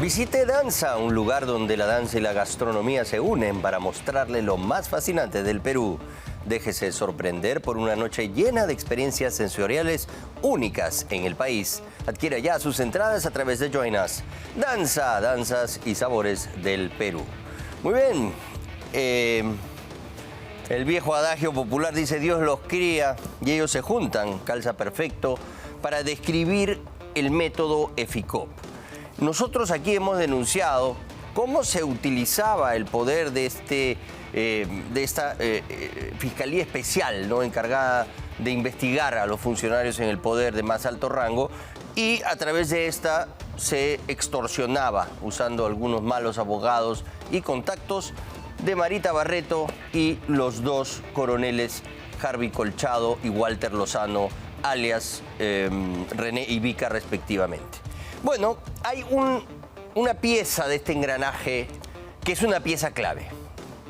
Visite Danza, un lugar donde la danza y la gastronomía se unen para mostrarle lo más fascinante del Perú. Déjese sorprender por una noche llena de experiencias sensoriales únicas en el país. Adquiera ya sus entradas a través de Join Us. Danza, danzas y sabores del Perú. Muy bien. El viejo adagio popular dice: Dios los cría y ellos se juntan. Calza perfecto para describir el método EFICOP. Nosotros aquí hemos denunciado cómo se utilizaba el poder de esta Fiscalía Especial, ¿no?, encargada de investigar a los funcionarios en el poder de más alto rango, y a través de esta se extorsionaba usando algunos malos abogados y contactos de Marita Barreto y los dos coroneles Harvey Colchado y Walter Lozano, alias René y Vika respectivamente. Bueno, hay una pieza de este engranaje que es una pieza clave.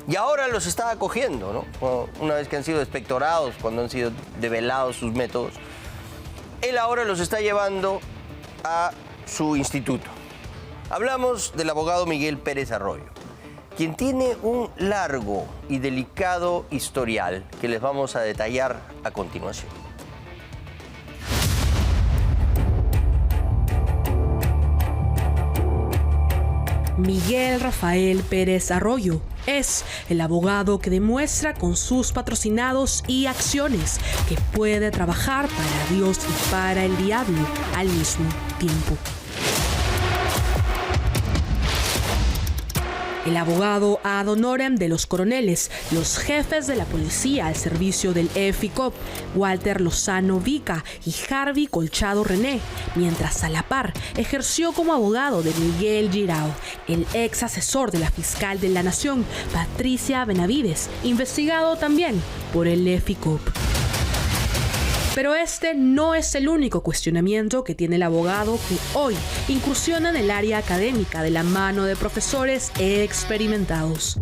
Y ahora los está acogiendo, ¿no? Una vez que han sido expectorados, cuando han sido develados sus métodos, él ahora los está llevando a su instituto. Hablamos del abogado Miguel Pérez Arroyo, quien tiene un largo y delicado historial que les vamos a detallar a continuación. Miguel Rafael Pérez Arroyo es el abogado que demuestra con sus patrocinados y acciones que puede trabajar para Dios y para el diablo al mismo tiempo. El abogado ad honorem de los coroneles, los jefes de la policía al servicio del EFICOP, Walter Lozano Vika y Harvey Colchado René, mientras a la par ejerció como abogado de Miguel Girao, el ex asesor de la fiscal de la Nación, Patricia Benavides, investigado también por el EFICOP. Pero este no es el único cuestionamiento que tiene el abogado, que hoy incursiona en el área académica de la mano de profesores experimentados.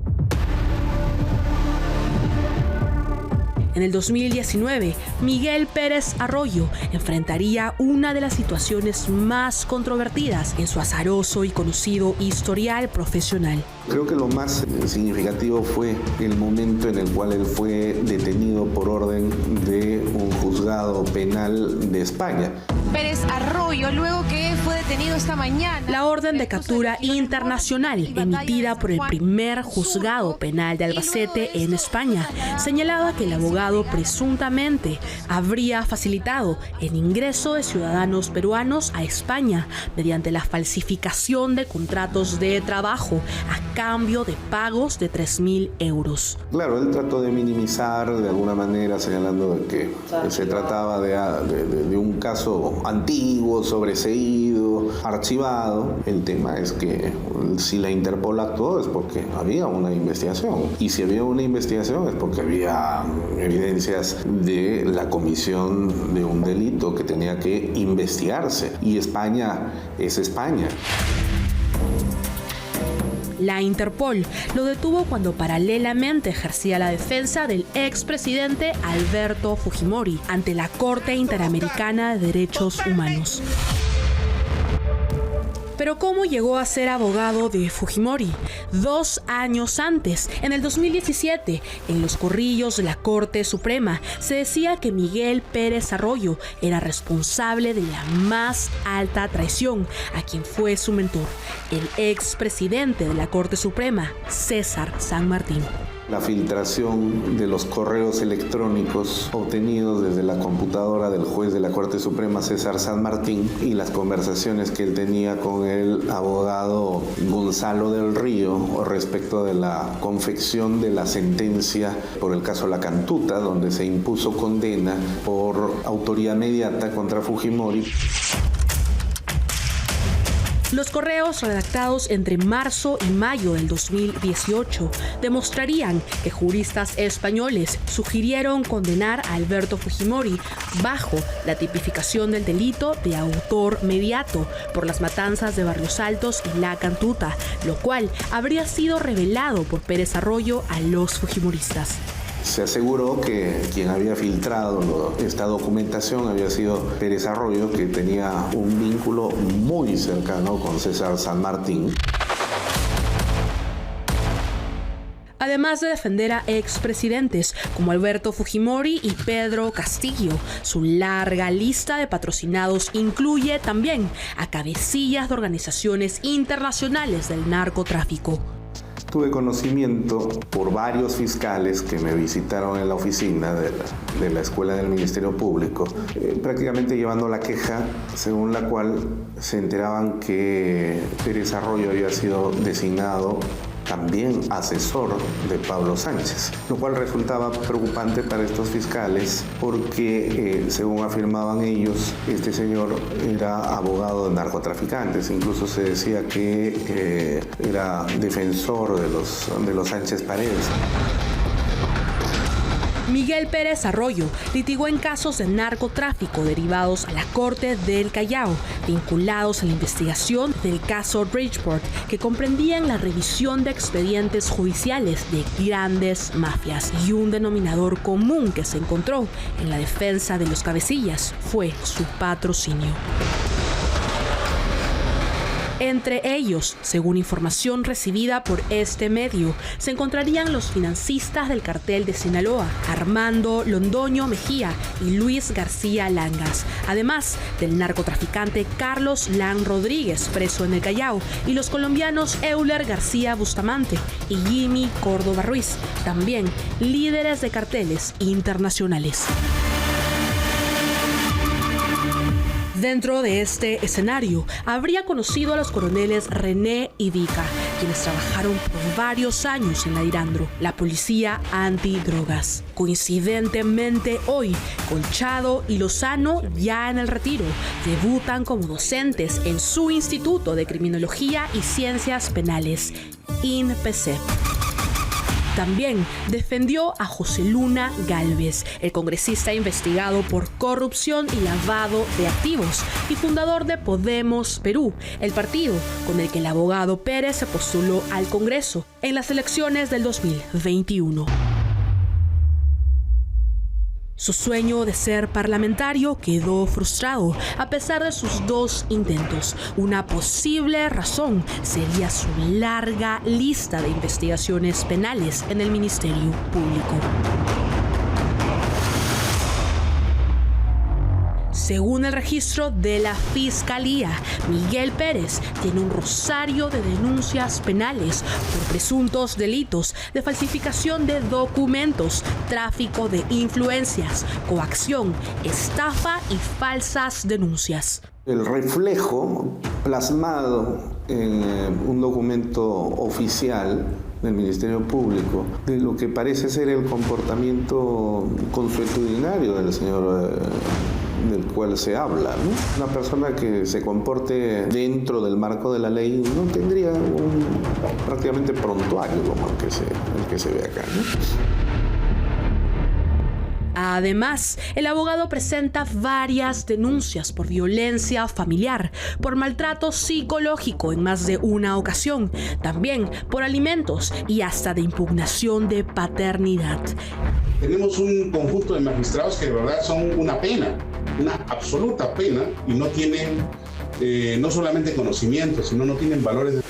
En el 2019, Miguel Pérez Arroyo enfrentaría una de las situaciones más controvertidas en su azaroso y conocido historial profesional. Creo que lo más significativo fue el momento en el cual él fue detenido por orden de un juzgado penal de España. Pérez Arroyo, luego que fue detenido esta mañana. La orden de captura internacional emitida por el primer juzgado penal de Albacete en España señalaba que el abogado presuntamente habría facilitado el ingreso de ciudadanos peruanos a España mediante la falsificación de contratos de trabajo a cambio de pagos de 3.000 euros. Claro, él trató de minimizar de alguna manera, señalando de que se trataba de un caso antiguo, sobreseído, archivado. El tema es que si la Interpol actuó es porque había una investigación. Y si había una investigación es porque había evidencias de la comisión de un delito que tenía que investigarse. Y España es España. La Interpol lo detuvo cuando paralelamente ejercía la defensa del expresidente Alberto Fujimori ante la Corte Interamericana de Derechos Humanos. Pero ¿cómo llegó a ser abogado de Fujimori? 2 años antes, en el 2017, en los corrillos de la Corte Suprema, se decía que Miguel Pérez Arroyo era responsable de la más alta traición a quien fue su mentor, el expresidente de la Corte Suprema, César San Martín. La filtración de los correos electrónicos obtenidos desde la computadora del juez de la Corte Suprema, César San Martín, y las conversaciones que él tenía con el abogado Gonzalo del Río respecto de la confección de la sentencia por el caso La Cantuta, donde se impuso condena por autoría inmediata contra Fujimori. Los correos redactados entre marzo y mayo del 2018 demostrarían que juristas españoles sugirieron condenar a Alberto Fujimori bajo la tipificación del delito de autor mediato por las matanzas de Barrios Altos y La Cantuta, lo cual habría sido revelado por Pérez Arroyo a los fujimoristas. Se aseguró que quien había filtrado esta documentación había sido Pérez Arroyo, que tenía un vínculo muy cercano con César San Martín. Además de defender a expresidentes como Alberto Fujimori y Pedro Castillo, su larga lista de patrocinados incluye también a cabecillas de organizaciones internacionales del narcotráfico. Tuve conocimiento por varios fiscales que me visitaron en la oficina de la Escuela del Ministerio Público, prácticamente llevando la queja según la cual se enteraban que Pérez Arroyo había sido designado también asesor de Pablo Sánchez, lo cual resultaba preocupante para estos fiscales porque, según afirmaban ellos, este señor era abogado de narcotraficantes. Incluso se decía que era defensor de los Sánchez Paredes. Miguel Pérez Arroyo litigó en casos de narcotráfico derivados a la Corte del Callao, vinculados a la investigación del caso Bridgeport, que comprendían la revisión de expedientes judiciales de grandes mafias. Y un denominador común que se encontró en la defensa de los cabecillas fue su patrocinio. Entre ellos, según información recibida por este medio, se encontrarían los financistas del cartel de Sinaloa, Armando Londoño Mejía y Luis García Langas, además del narcotraficante Carlos Lan Rodríguez, preso en el Callao, y los colombianos Euler García Bustamante y Jimmy Córdoba Ruiz, también líderes de carteles internacionales. Dentro de este escenario, habría conocido a los coroneles René y Vica, quienes trabajaron por varios años en la Dirandro, la policía antidrogas. Coincidentemente hoy, Colchado y Lozano, ya en el retiro, debutan como docentes en su Instituto de Criminología y Ciencias Penales, INPECEP. También defendió a José Luna Gálvez, el congresista investigado por corrupción y lavado de activos y fundador de Podemos Perú, el partido con el que el abogado Pérez se postuló al Congreso en las elecciones del 2021. Su sueño de ser parlamentario quedó frustrado a pesar de sus 2 intentos. Una posible razón sería su larga lista de investigaciones penales en el Ministerio Público. Según el registro de la Fiscalía, Miguel Pérez tiene un rosario de denuncias penales por presuntos delitos de falsificación de documentos, tráfico de influencias, coacción, estafa y falsas denuncias. El reflejo plasmado en un documento oficial del Ministerio Público de lo que parece ser el comportamiento consuetudinario del señor del cual se habla, ¿no? Una persona que se comporte dentro del marco de la ley no tendría un prácticamente prontuario como el que se ve acá, ¿no? Además, el abogado presenta varias denuncias por violencia familiar, por maltrato psicológico en más de una ocasión, también por alimentos y hasta de impugnación de paternidad. Tenemos un conjunto de magistrados que de verdad son una pena, una absoluta pena, y no tienen no solamente conocimiento, sino no tienen valores de...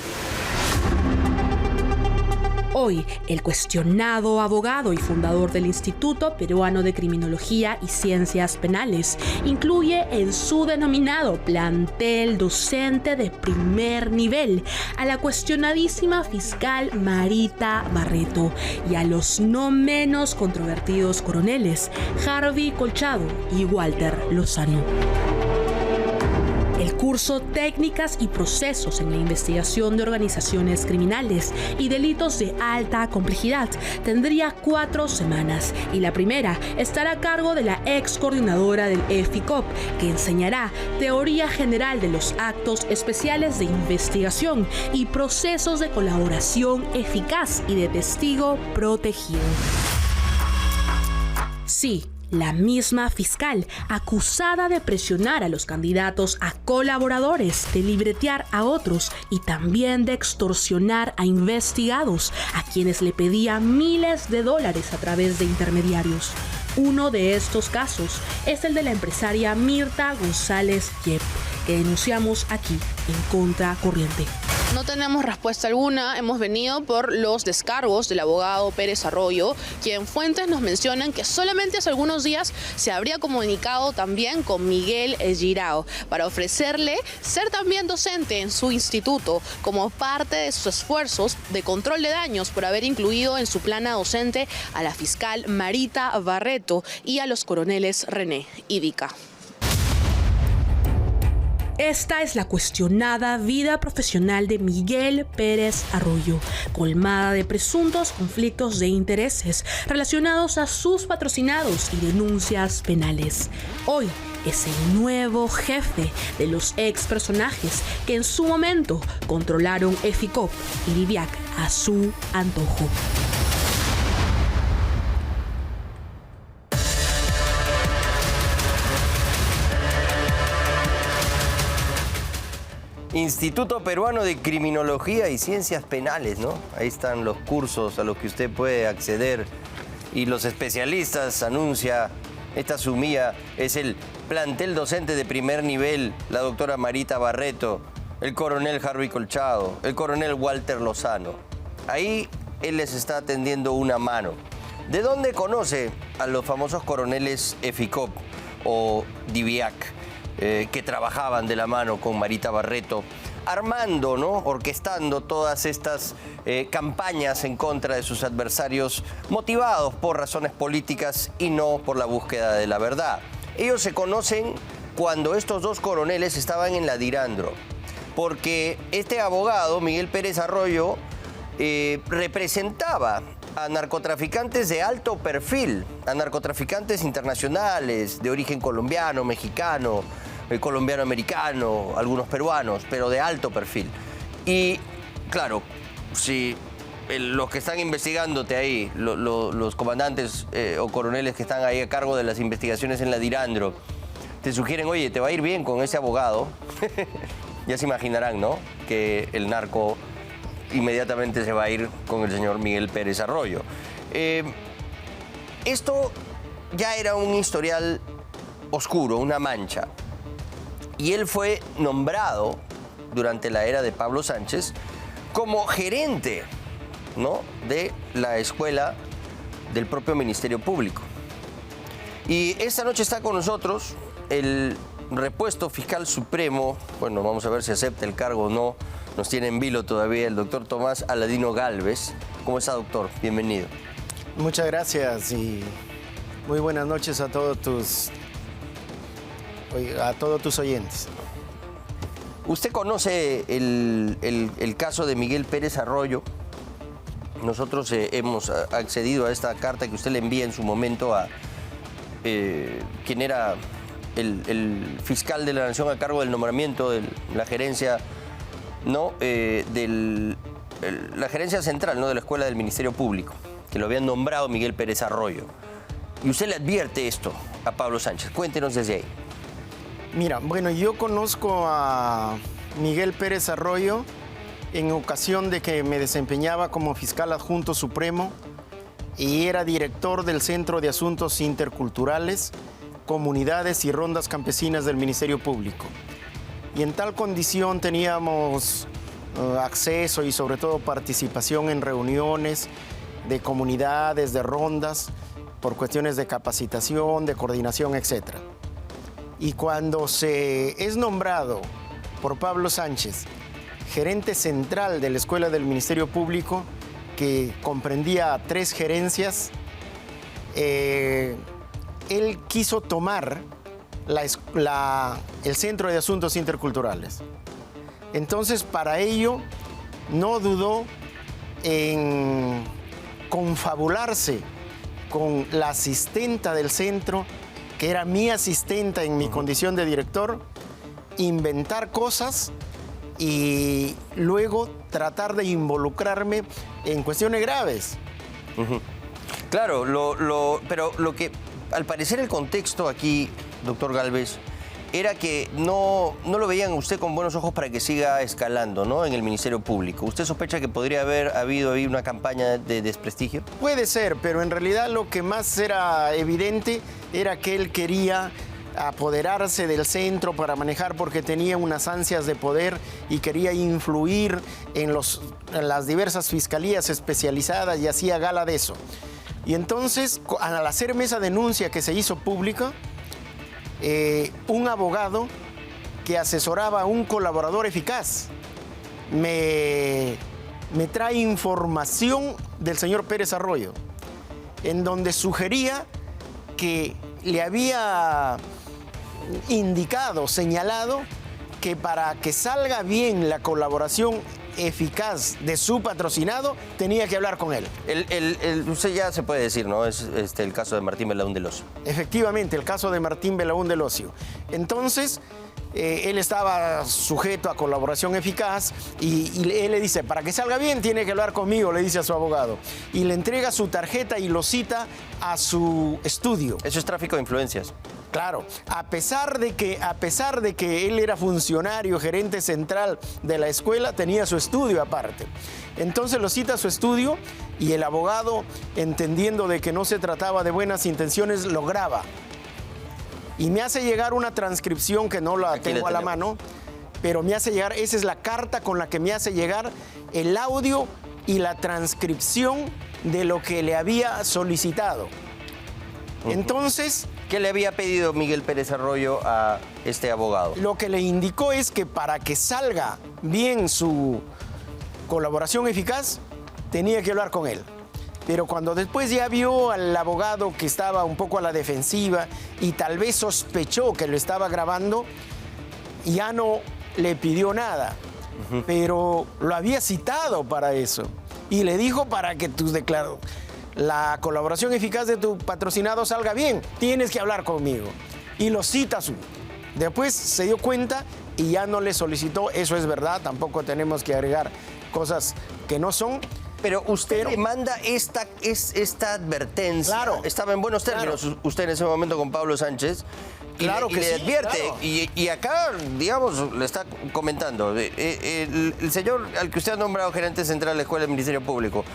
Hoy, el cuestionado abogado y fundador del Instituto Peruano de Criminología y Ciencias Penales incluye en su denominado plantel docente de primer nivel a la cuestionadísima fiscal Marita Barreto y a los no menos controvertidos coroneles Harvey Colchado y Walter Lozano. El curso Técnicas y Procesos en la Investigación de Organizaciones Criminales y Delitos de Alta Complejidad tendría 4 semanas y la primera estará a cargo de la ex coordinadora del EFICOP, que enseñará teoría general de los actos especiales de investigación y procesos de colaboración eficaz y de testigo protegido. Sí, La misma fiscal, acusada de presionar a los candidatos a colaboradores, de libretear a otros y también de extorsionar a investigados, a quienes le pedía miles de dólares a través de intermediarios. Uno de estos casos es el de la empresaria Mirta González Yep, que denunciamos aquí en Contracorriente. No tenemos respuesta alguna, hemos venido por los descargos del abogado Pérez Arroyo, quien fuentes nos mencionan que solamente hace algunos días se habría comunicado también con Miguel Girao para ofrecerle ser también docente en su instituto como parte de sus esfuerzos de control de daños por haber incluido en su plana docente a la fiscal Marita Barreto y a los coroneles René y Vika. Esta es la cuestionada vida profesional de Miguel Pérez Arroyo, colmada de presuntos conflictos de intereses relacionados a sus patrocinados y denuncias penales. Hoy es el nuevo jefe de los ex personajes que en su momento controlaron EFICOP y Viviac a su antojo. Instituto Peruano de Criminología y Ciencias Penales, ¿no? Ahí están los cursos a los que usted puede acceder y los especialistas, anuncia esta sumía, es el plantel docente de primer nivel, la doctora Marita Barreto, el coronel Harvey Colchado, el coronel Walter Lozano. Ahí él les está tendiendo una mano. ¿De dónde conoce a los famosos coroneles EFICOP o DIVIAC? Que trabajaban de la mano con Marita Barreto, armando, ¿no? Orquestando todas estas campañas en contra de sus adversarios, motivados por razones políticas y no por la búsqueda de la verdad. Ellos se conocen cuando estos dos coroneles estaban en la Dirandro, porque este abogado, Miguel Pérez Arroyo, representaba a narcotraficantes de alto perfil, a narcotraficantes internacionales de origen colombiano, mexicano, colombiano-americano, algunos peruanos, pero de alto perfil. Y claro, si los que están investigándote ahí, los comandantes o coroneles que están ahí a cargo de las investigaciones en la Dirandro, te sugieren, oye, te va a ir bien con ese abogado, ya se imaginarán, ¿no? Que el narco inmediatamente se va a ir con el señor Miguel Pérez Arroyo. Esto ya era un historial oscuro, una mancha. Y él fue nombrado durante la era de Pablo Sánchez como gerente, ¿no?, de la escuela del propio Ministerio Público. Y esta noche está con nosotros el repuesto fiscal supremo, bueno, vamos a ver si acepta el cargo o no, nos tiene en vilo todavía el doctor Tomás Aladino Gálvez. ¿Cómo está, doctor? Bienvenido. Muchas gracias y muy buenas noches a todos tus oyentes. Usted conoce el caso de Miguel Pérez Arroyo. Nosotros hemos accedido a esta carta que usted le envía en su momento a quien era el fiscal de la Nación a cargo del nombramiento de la gerencia, ¿no?, la gerencia central, ¿no?, de la Escuela del Ministerio Público, que lo habían nombrado Miguel Pérez Arroyo. Y usted le advierte esto a Pablo Sánchez. Cuéntenos desde ahí. Mira, bueno, yo conozco a Miguel Pérez Arroyo en ocasión de que me desempeñaba como fiscal adjunto supremo y era director del Centro de Asuntos Interculturales, Comunidades y Rondas Campesinas del Ministerio Público. Y en tal condición teníamos acceso y sobre todo participación en reuniones de comunidades, de rondas, por cuestiones de capacitación, de coordinación, etc. Y cuando se es nombrado por Pablo Sánchez gerente central de la Escuela del Ministerio Público, que comprendía 3 gerencias, él quiso tomar el Centro de Asuntos Interculturales. Entonces, para ello, no dudó en confabularse con la asistenta del centro, que era mi asistenta en mi condición de director, inventar cosas y luego tratar de involucrarme en cuestiones graves. Claro, pero lo que al parecer el contexto aquí, doctor Gálvez, era que no lo veían usted con buenos ojos para que siga escalando, ¿no?, en el Ministerio Público. ¿Usted sospecha que podría haber habido ahí una campaña de desprestigio? Puede ser, pero en realidad lo que más era evidente era que él quería apoderarse del centro para manejar porque tenía unas ansias de poder y quería influir en las diversas fiscalías especializadas y hacía gala de eso. Y entonces, al hacerme esa denuncia que se hizo pública, un abogado que asesoraba a un colaborador eficaz me trae información del señor Pérez Arroyo, en donde sugería que le había indicado, señalado, que para que salga bien la colaboración eficaz de su patrocinado, tenía que hablar con él. Usted ya se puede decir, ¿no? Es el caso de Martín Belaúnde del Ocio. Efectivamente, el caso de Martín Belaúnde del Ocio. Entonces, él estaba sujeto a colaboración eficaz y él le dice, para que salga bien tiene que hablar conmigo, le dice a su abogado. Y le entrega su tarjeta y lo cita a su estudio. Eso es tráfico de influencias. Claro, a pesar de que él era funcionario, gerente central de la escuela, tenía su estudio aparte. Entonces lo cita a su estudio y el abogado, entendiendo de que no se trataba de buenas intenciones, lo graba. Y me hace llegar una transcripción que no la tengo a la mano, pero me hace llegar, esa es la carta con la que me hace llegar el audio y la transcripción de lo que le había solicitado. Entonces, ¿qué le había pedido Miguel Pérez Arroyo a este abogado? Lo que le indicó es que para que salga bien su colaboración eficaz, tenía que hablar con él. Pero cuando después ya vio al abogado que estaba un poco a la defensiva y tal vez sospechó que lo estaba grabando, ya no le pidió nada. Pero lo había citado para eso. Y le dijo, para que la colaboración eficaz de tu patrocinado salga bien, tienes que hablar conmigo. Y lo cita. Después se dio cuenta y ya no le solicitó. Eso es verdad, tampoco tenemos que agregar cosas que no son. Pero usted le manda esta advertencia. Claro. Estaba en buenos términos usted en ese momento con Pablo Sánchez. Claro y que le sí, advierte. claro. Y acá, digamos, le está comentando. El señor al que usted ha nombrado gerente central de la Escuela del Ministerio Público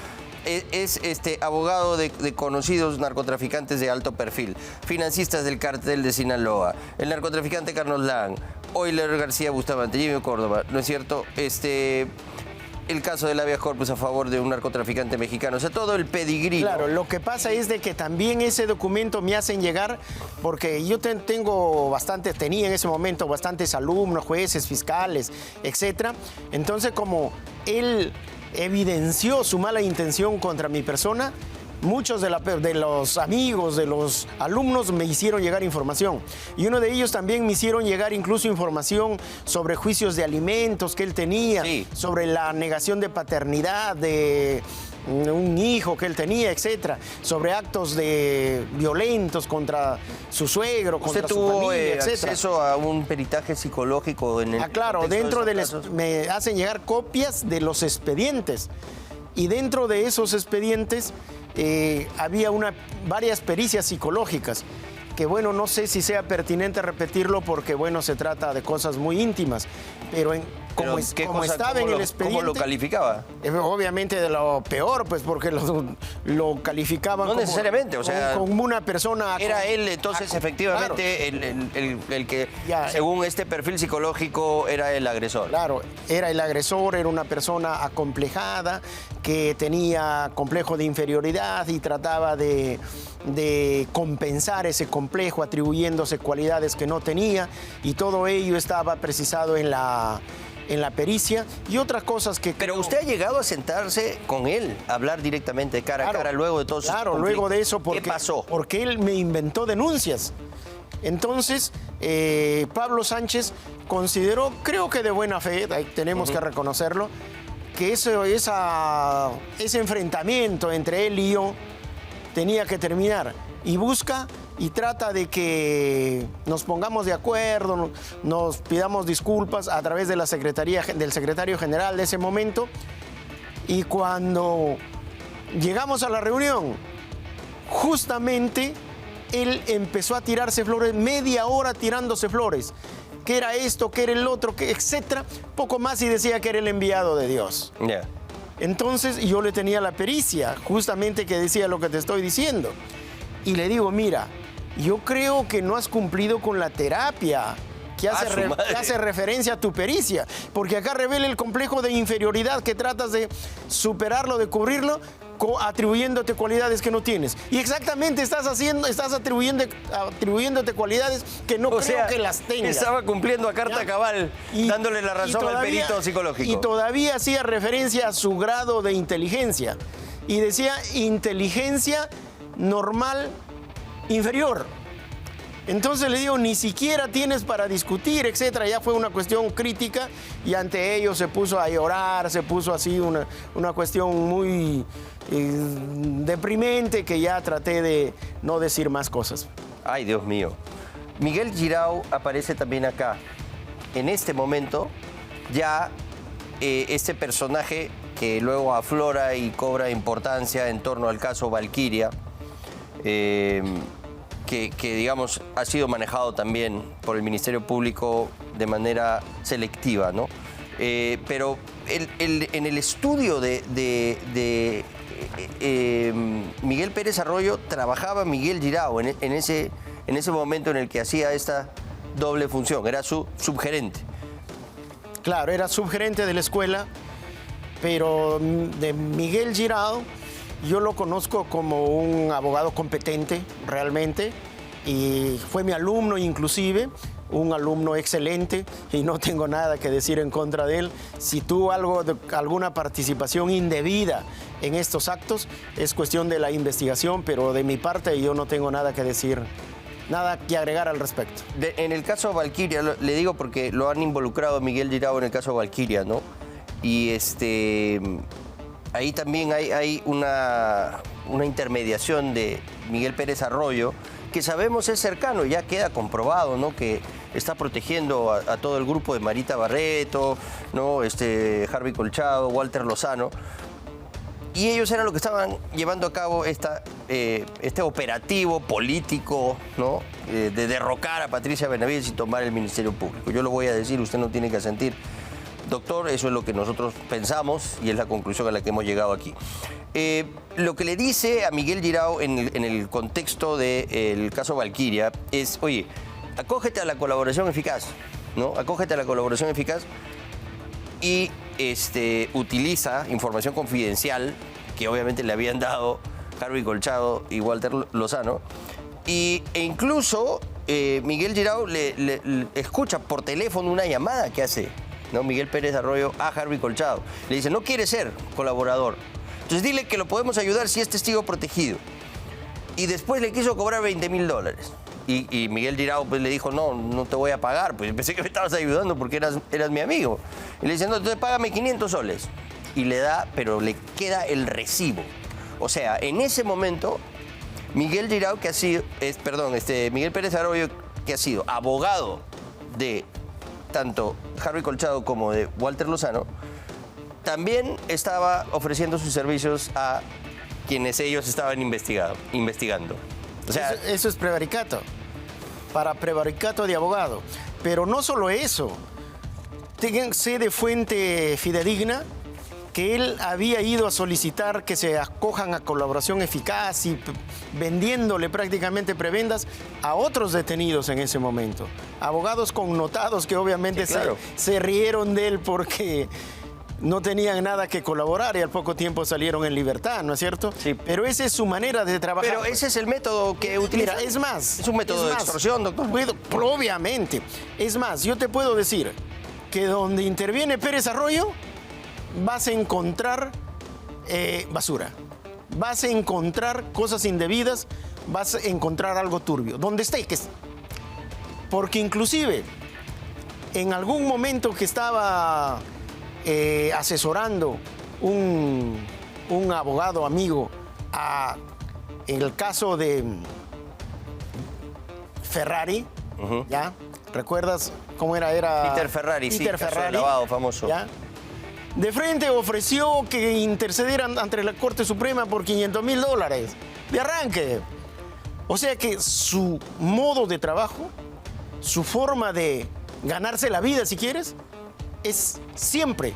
es abogado de conocidos narcotraficantes de alto perfil, financistas del cártel de Sinaloa, el narcotraficante Carlos Lang, Euler García Bustamante, Jimmy Córdoba, ¿no es cierto? El caso del habeas corpus a favor de un narcotraficante mexicano, o sea, todo el pedigrí. Claro, lo que pasa es de que también ese documento me hacen llegar, porque yo tenía en ese momento bastantes alumnos, jueces, fiscales, etcétera. Entonces, como él evidenció su mala intención contra mi persona, muchos de los amigos, de los alumnos me hicieron llegar información. Y uno de ellos también me hicieron llegar incluso información sobre juicios de alimentos que él tenía, sí, sobre la negación de paternidad de un hijo que él tenía, etcétera, sobre actos violentos contra su suegro, contra su familia, etcétera. ¿Usted tuvo acceso a un peritaje psicológico en el claro, dentro me hacen llegar copias de los expedientes. Y dentro de esos expedientes había varias pericias psicológicas, que bueno, no sé si sea pertinente repetirlo porque bueno, se trata de cosas muy íntimas, pero como estaba en el expediente... ¿Cómo lo calificaba? Obviamente de lo peor, pues porque lo calificaban no necesariamente, o sea, como una persona... Era él entonces efectivamente claro, el que ya, según este perfil psicológico era el agresor. Claro, era el agresor, era una persona acomplejada, que tenía complejo de inferioridad y trataba de compensar ese complejo atribuyéndose cualidades que no tenía, y todo ello estaba precisado en la pericia y otras cosas que... Pero usted ha llegado a sentarse con él, a hablar directamente, cara a cara, luego de todo eso. Claro, luego de eso, ¿qué pasó? Porque él me inventó denuncias. Entonces, Pablo Sánchez consideró, creo que de buena fe, tenemos que reconocerlo, que ese enfrentamiento entre él y yo tenía que terminar. Y busca y trata de que nos pongamos de acuerdo, nos pidamos disculpas a través de del secretario general de ese momento. Y cuando llegamos a la reunión, justamente él empezó a tirarse flores, media hora tirándose flores. ¿Qué era esto? ¿Qué era el otro? ¿Qué, etcétera? Poco más y decía que era el enviado de Dios. Ya. Entonces yo le tenía la pericia, justamente que decía lo que te estoy diciendo. Y le digo, mira, yo creo que no has cumplido con la terapia que hace referencia a tu pericia, porque acá revela el complejo de inferioridad que tratas de superarlo, de cubrirlo, atribuyéndote cualidades que no tienes. Y exactamente estás atribuyéndote cualidades que no creo que las tengas. Estaba cumpliendo a carta cabal, dándole la razón al perito psicológico. Y todavía hacía referencia a su grado de inteligencia. Y decía inteligencia normal inferior. Entonces le digo, ni siquiera tienes para discutir, etcétera. Ya fue una cuestión crítica y ante ello se puso a llorar, se puso así una cuestión muy deprimente que ya traté de no decir más cosas. Ay, Dios mío. Miguel Girao aparece también acá. En este momento, ya este personaje que luego aflora y cobra importancia en torno al caso Valkyria, que digamos ha sido manejado también por el Ministerio Público de manera selectiva, ¿no? Pero en el estudio de Miguel Pérez Arroyo trabajaba Miguel Girao en ese momento en el que hacía esta doble función, era su subgerente. Claro, era subgerente de la escuela, pero de Miguel Girao yo lo conozco como un abogado competente realmente y fue mi alumno inclusive, un alumno excelente y no tengo nada que decir en contra de él. Si tuvo alguna participación indebida en estos actos es cuestión de la investigación, pero de mi parte yo no tengo nada que decir, nada que agregar al respecto. En el caso Valkyria, le digo porque lo han involucrado a Miguel Girao en el caso Valkyria, ¿no? Y ahí también hay una intermediación de Miguel Pérez Arroyo, que sabemos es cercano, ya queda comprobado, ¿no? Que está protegiendo a todo el grupo de Marita Barreto, ¿no? Harvey Colchado, Walter Lozano. Y ellos eran los que estaban llevando a cabo este operativo político, ¿no? De derrocar a Patricia Benavides y tomar el Ministerio Público. Yo lo voy a decir, usted no tiene que asentir. Doctor, eso es lo que nosotros pensamos y es la conclusión a la que hemos llegado aquí. Lo que le dice a Miguel Girao en el contexto del caso Valkyria es, oye, acógete a la colaboración eficaz, ¿no? Acógete a la colaboración eficaz y utiliza información confidencial que obviamente le habían dado Harvey Colchado y Walter Lozano. E incluso Miguel Girao le escucha por teléfono una llamada que hace, ¿no? Miguel Pérez Arroyo a Harvey Colchado. Le dice, no quiere ser colaborador. Entonces dile que lo podemos ayudar si es testigo protegido. Y después le quiso cobrar $20,000. Y Miguel Girao pues, le dijo, no te voy a pagar. Pues pensé que me estabas ayudando porque eras mi amigo. Y le dice, no, entonces págame 500 soles. Y le da, pero le queda el recibo. O sea, en ese momento, Miguel Girao, que ha sido, Miguel Pérez Arroyo, que ha sido abogado de tanto Harvey Colchado como de Walter Lozano, también estaba ofreciendo sus servicios a quienes ellos estaban investigando. O sea, eso es prevaricato, para prevaricato de abogado. Pero no solo eso, sé de fuente fidedigna que él había ido a solicitar que se acojan a colaboración eficaz y vendiéndole prácticamente prebendas a otros detenidos en ese momento. Abogados connotados que obviamente sí, claro, se rieron de él porque no tenían nada que colaborar y al poco tiempo salieron en libertad, ¿no es cierto? Sí. Pero esa es su manera de trabajar. Pero ese es el método que utiliza. Mira, es más. Es un método de extorsión, doctor. Obviamente. Es más, yo te puedo decir que donde interviene Pérez Arroyo, vas a encontrar basura. Vas a encontrar cosas indebidas, vas a encontrar algo turbio. Donde esté, porque inclusive en algún momento que estaba asesorando un abogado amigo en el caso de Ferrari, ¿ya? ¿Recuerdas cómo era? Peter Ferrari, Peter sí, Ferrari, caso de lavado famoso. ¿ya? De frente ofreció que intercedieran ante la Corte Suprema por $500,000 de arranque. O sea que su modo de trabajo, su forma de ganarse la vida, si quieres, es siempre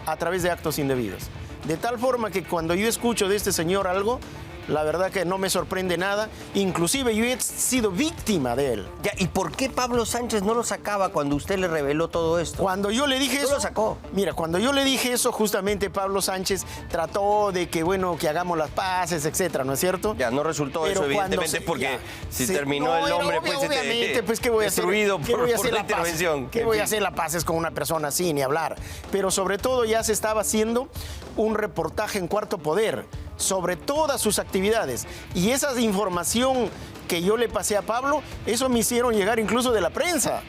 a través de actos indebidos. De tal forma que cuando yo escucho de este señor algo, la verdad que no me sorprende nada. Inclusive yo he sido víctima de él. Ya, ¿y por qué Pablo Sánchez no lo sacaba cuando usted le reveló todo esto? Cuando yo le dije No eso... lo sacó. Mira, cuando yo le dije eso, justamente Pablo Sánchez trató de que, bueno, que hagamos las paces, etcétera, ¿no es cierto? Ya, no resultó Pero eso, cuando evidentemente, porque si se- terminó no, el era hombre, obvio, pues, obviamente, pues, ¿qué voy a hacer? destruido ¿Qué voy a por hacer la la paz? intervención. ¿Qué En voy a fin. hacer la paces con una persona así, ni hablar? Pero sobre todo ya se estaba haciendo un reportaje en Cuarto Poder sobre todas sus actividades. Y esa información que yo le pasé a Pablo, eso me hicieron llegar incluso de la prensa,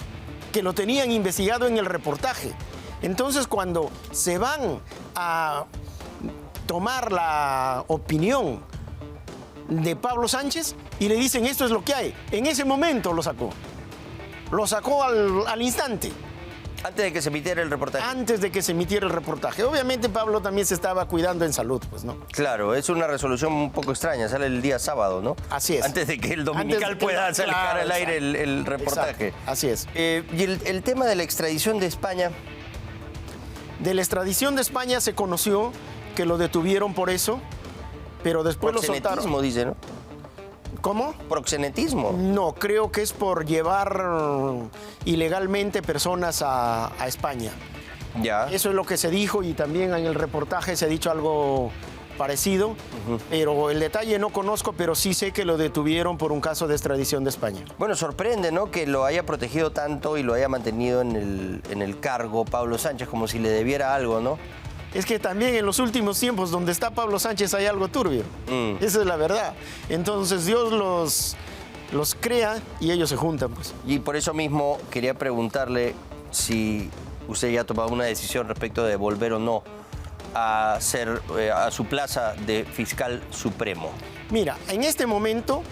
que lo tenían investigado en el reportaje. Entonces, cuando se van a tomar la opinión de Pablo Sánchez y le dicen esto es lo que hay, en ese momento lo sacó. Lo sacó al instante, Antes de que se emitiera el reportaje. antes de que se emitiera el reportaje. Obviamente Pablo también se estaba cuidando en salud, pues, ¿no? Claro, es una resolución un poco extraña, sale el día sábado, ¿no? Así es. Antes de que el dominical Antes de que pueda el- sacar claro, al aire el reportaje. Exacto, así es. Y el tema de la extradición de España, De la extradición de España se conoció que lo detuvieron por eso, pero después lo soltaron. proxenetismo, dice, ¿no? ¿Cómo? Proxenetismo. No, creo que es por llevar ilegalmente personas a España. Ya. Eso es lo que se dijo y también en el reportaje se ha dicho algo parecido, pero el detalle no conozco, pero sí sé que lo detuvieron por un caso de extradición de España. Bueno, sorprende, ¿no? Que lo haya protegido tanto y lo haya mantenido en el cargo Pablo Sánchez, como si le debiera algo, ¿no? Es que también en los últimos tiempos donde está Pablo Sánchez hay algo turbio. Esa es la verdad. Entonces Dios los crea y ellos se juntan, pues. Y por eso mismo quería preguntarle si usted ya ha tomado una decisión respecto de volver o no a ser a su plaza de fiscal supremo. Mira, en este momento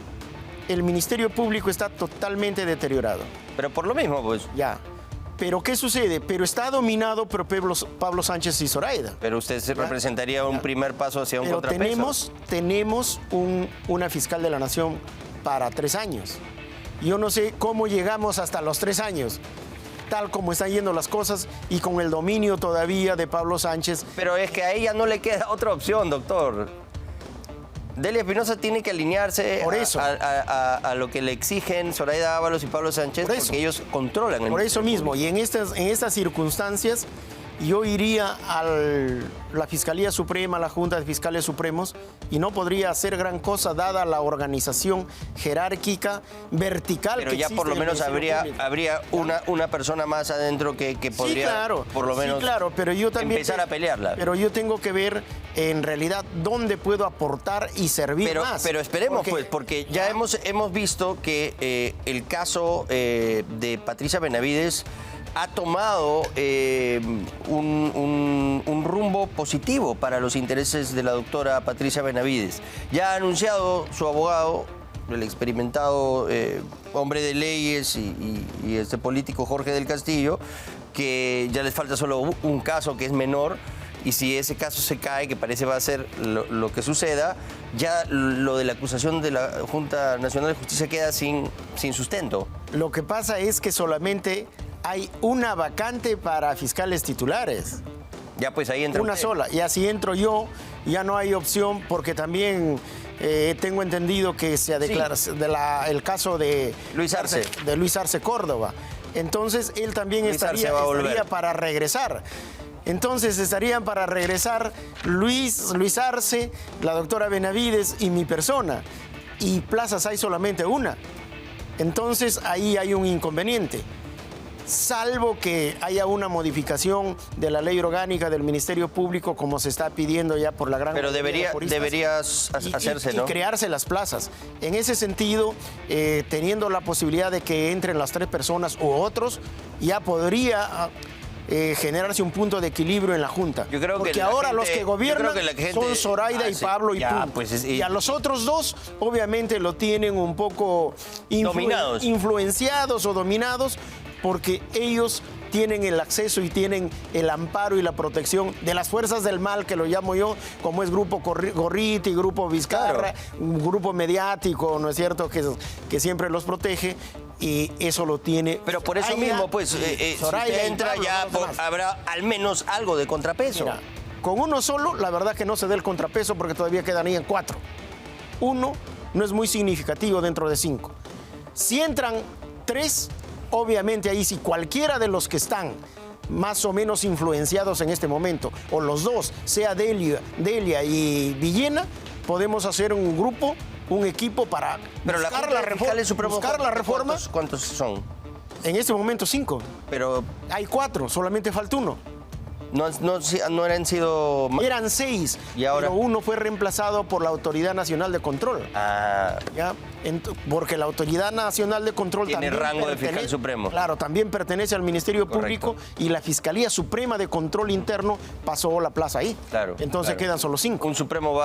el Ministerio Público está totalmente deteriorado. Pero por lo mismo, pues. Ya. Pero ¿qué sucede? Pero está dominado por Pablo Sánchez y Zoraida. Pero usted se representaría un primer paso hacia un Pero contrapeso. tenemos una fiscal de la Nación para 3 años. Yo no sé cómo llegamos hasta los 3 años, tal como están yendo las cosas y con el dominio todavía de Pablo Sánchez. Pero es que a ella no le queda otra opción, doctor. Delia Espinosa tiene que alinearse Por eso. a lo que le exigen Zoraida Ábalos y Pablo Sánchez, Por eso. porque ellos controlan el Por eso Ministerio mismo, y en estas circunstancias, yo iría a la Fiscalía Suprema, a la Junta de Fiscales Supremos, y no podría hacer gran cosa dada la organización jerárquica, vertical Pero que ya existe por lo en el menos Ministerio Público. habría una persona más adentro que podría Sí, claro, por lo menos sí, claro, pero yo también empezar a pelearla. Pero yo tengo que ver en realidad dónde puedo aportar y servir más. Pero esperemos, porque ya hemos visto que el caso de Patricia Benavides ha tomado un rumbo positivo para los intereses de la doctora Patricia Benavides. Ya ha anunciado su abogado, el experimentado hombre de leyes y este político Jorge del Castillo, que ya les falta solo un caso que es menor. Y si ese caso se cae, que parece va a ser lo que suceda, ya lo de la acusación de la Junta Nacional de Justicia queda sin sustento. Lo que pasa es que solamente hay una vacante para fiscales titulares. Ya pues ahí entra Una usted. sola. Y así entro yo, ya no hay opción porque también tengo entendido que se declara el caso de Luis Arce. De Luis Arce Córdoba. Entonces él también Luis Arce va a volver. estaría para regresar. Entonces estarían para regresar Luis Arce, la doctora Benavides y mi persona. Y plazas hay solamente una. Entonces ahí hay un inconveniente. Salvo que haya una modificación de la ley orgánica del Ministerio Público, como se está pidiendo ya por la gran Pero mayoría de juristas, debería hacerse, y ¿no? crearse las plazas. En ese sentido, teniendo la posibilidad de que entren las 3 personas u otros, ya podría generarse un punto de equilibrio en la Junta. Yo creo que porque la ahora gente- los que yo gobiernan creo que la gente- son Zoraida y sí, Pablo y ya, punto. pues y a los otros 2, obviamente, lo tienen un poco Dominados. influenciados o dominados porque ellos tienen el acceso y tienen el amparo y la protección de las fuerzas del mal, que lo llamo yo, como es Grupo Gorriti, Grupo Vizcarra, un grupo mediático, ¿no es cierto?, que siempre los protege. Y eso lo tiene. Pero por eso mismo, pues, si usted entra ya, habrá al menos algo de contrapeso. Mira, con uno solo, la verdad que no se dé el contrapeso porque todavía quedarían 4. Uno no es muy significativo dentro de 5. Si entran 3, obviamente ahí si cualquiera de los que están más o menos influenciados en este momento, o los dos, sea Delia y Villena, podemos hacer un grupo, un equipo para pero buscar la reforma. ¿Cuántos son? En este momento 5. Pero hay 4, solamente falta uno. No eran sido... Eran 6, ¿Y ahora? pero uno fue reemplazado por la Autoridad Nacional de Control. Ah. ¿Ya? Porque la Autoridad Nacional de Control tiene también rango de fiscal supremo. Claro, también pertenece al Ministerio Correcto. Público y la Fiscalía Suprema de Control Interno pasó la plaza ahí. Claro. Entonces claro. quedan solo 5. Un supremo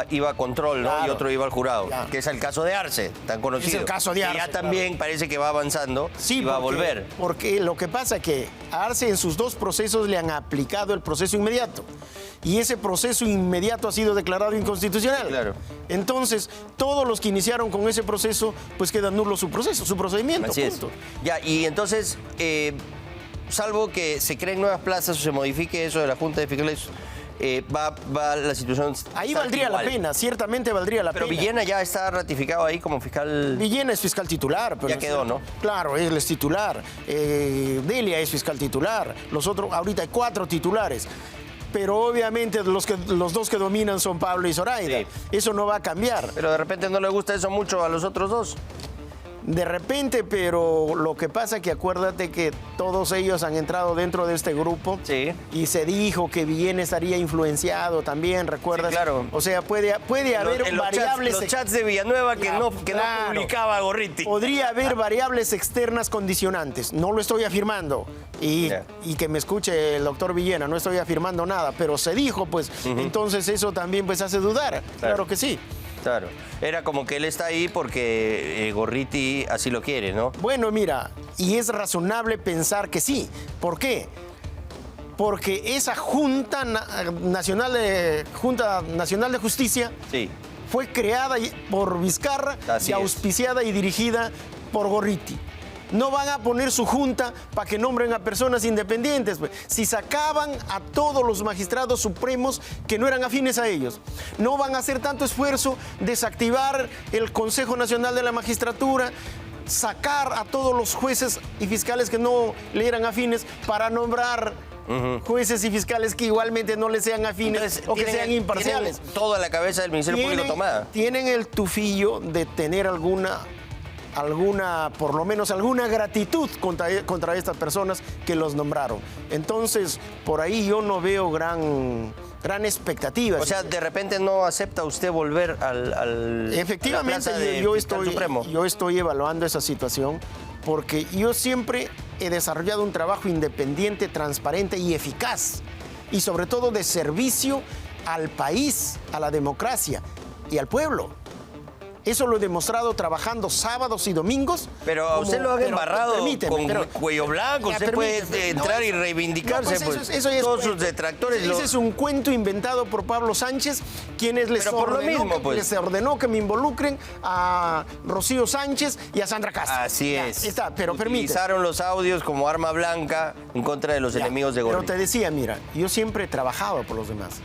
iba a control, ¿no? Claro. Y otro iba al jurado. Claro. Que es el caso de Arce, tan conocido. Es el caso de Arce, que ya también parece que va avanzando y va a volver. Porque lo que pasa es que a Arce en sus 2 procesos le han aplicado el proceso inmediato. Y ese proceso inmediato ha sido declarado inconstitucional. Claro. Entonces, todos los que iniciaron con ese proceso, pues queda nulo su proceso, su procedimiento. Así punto. es. Ya, y entonces, salvo que se creen nuevas plazas o se modifique eso de la Junta de Fiscales, va la situación... Ahí valdría igual. la pena, ciertamente valdría la Pero pena. Villena ya está ratificado ahí como fiscal... Villena es fiscal titular. Pero ya quedó, ¿no? Claro, él es titular. Delia es fiscal titular. Los otros, ahorita hay 4 titulares. Pero obviamente los 2 que dominan son Pablo y Zoraida. Sí. Eso no va a cambiar. Pero de repente no le gusta eso mucho a los otros 2. De repente, pero lo que pasa es que acuérdate que todos ellos han entrado dentro de este grupo. Sí. Y se dijo que Villena estaría influenciado también, ¿recuerdas? Sí, claro. O sea, puede haber variables... Los chats de Villanueva que no publicaba Gorriti. Podría haber variables externas condicionantes. No lo estoy afirmando. Y que me escuche el doctor Villena, no estoy afirmando nada, pero se dijo, pues, entonces eso también pues hace dudar. Claro que sí. Claro, era como que él está ahí porque Gorriti así lo quiere, ¿no? Bueno, mira, y es razonable pensar que sí. ¿Por qué? Porque esa Junta Nacional de Justicia sí. fue creada por Vizcarra Así y auspiciada y dirigida por Gorriti. No van a poner su junta para que nombren a personas independientes. Pues. Si sacaban a todos los magistrados supremos que no eran afines a ellos, no van a hacer tanto esfuerzo desactivar el Consejo Nacional de la Magistratura, sacar a todos los jueces y fiscales que no le eran afines para nombrar jueces y fiscales que igualmente no les sean afines. Entonces, o que sean imparciales. Toda la cabeza del Ministerio Público tomada. Tienen el tufillo de tener alguna, por lo menos alguna gratitud contra estas personas que los nombraron. Entonces, por ahí yo no veo gran expectativa. O sea, de repente no acepta usted volver al Efectivamente, a la plaza yo estoy evaluando esa situación porque yo siempre he desarrollado un trabajo independiente, transparente y eficaz. Y sobre todo de servicio al país, a la democracia y al pueblo. Eso lo he demostrado trabajando sábados y domingos. Pero a usted lo han embarrado con cuello blanco. Usted puede entrar y reivindicarse. No, pues eso todos sus detractores. Ese es un cuento inventado por Pablo Sánchez, quienes les ordenó que me involucren a Rocío Sánchez y a Sandra Castro. Así es. Está, pero utilizaron los audios como arma blanca en contra de los enemigos de Gorriti. Pero te decía, mira, yo siempre he trabajado por los demás.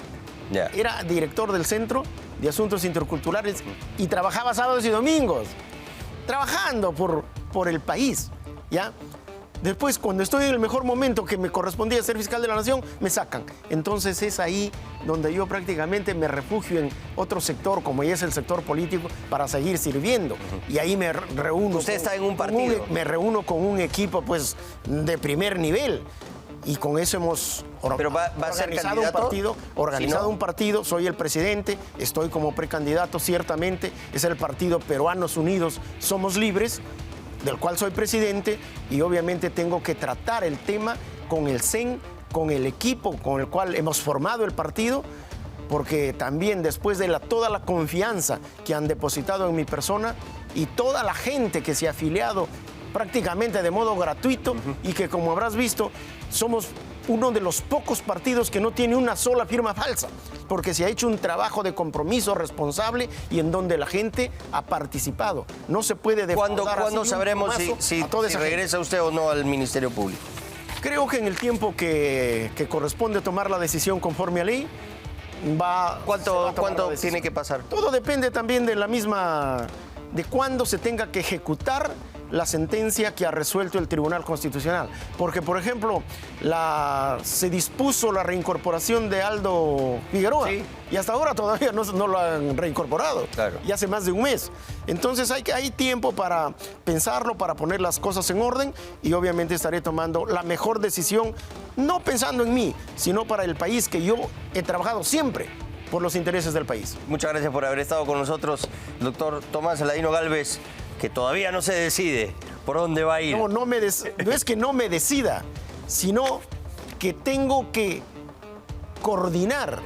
Era director del Centro de Asuntos Interculturales y trabajaba sábados y domingos, trabajando por el país, ¿ya? Después, cuando estoy en el mejor momento que me correspondía ser fiscal de la Nación, me sacan. Entonces es ahí donde yo prácticamente me refugio en otro sector, como ya es el sector político, para seguir sirviendo. Y ahí me reúno... ¿Usted está en un partido? Me reúno con un equipo, pues, de primer nivel. Y con eso hemos organizado un partido, soy el presidente, estoy como precandidato ciertamente, es el partido Peruanos Unidos Somos Libres, del cual soy presidente, y obviamente tengo que tratar el tema con el CEN, con el equipo con el cual hemos formado el partido, porque también después de toda la confianza que han depositado en mi persona y toda la gente que se ha afiliado prácticamente de modo gratuito y que, como habrás visto, somos uno de los pocos partidos que no tiene una sola firma falsa, porque se ha hecho un trabajo de compromiso responsable y en donde la gente ha participado. No se puede defraudar así ¿Cuándo un sabremos plumazo si a toda esa gente. regresa usted o no al Ministerio Público? Creo que en el tiempo que corresponde tomar la decisión conforme a ley, se va a tomar la ¿Cuánto decisión. tiene que pasar? Todo depende también de de cuándo se tenga que ejecutar la sentencia que ha resuelto el Tribunal Constitucional. Porque, por ejemplo, se dispuso la reincorporación de Aldo Figueroa. Sí. Y hasta ahora todavía no lo han reincorporado. Claro. Y hace más de un mes. Entonces hay tiempo para pensarlo, para poner las cosas en orden, y obviamente estaré tomando la mejor decisión, no pensando en mí, sino para el país, que yo he trabajado siempre por los intereses del país. Muchas gracias por haber estado con nosotros, doctor Tomás Aladino Gálvez, que todavía no se decide por dónde va a ir. No es que no me decida, sino que tengo que coordinar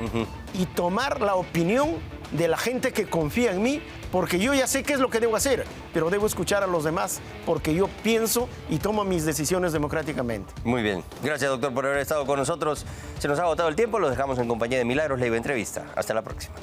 y tomar la opinión de la gente que confía en mí, porque yo ya sé qué es lo que debo hacer, pero debo escuchar a los demás porque yo pienso y tomo mis decisiones democráticamente. Muy bien. Gracias, doctor, por haber estado con nosotros. Se nos ha agotado el tiempo. Los dejamos en compañía de Milagros Leiva Entrevista. Hasta la próxima.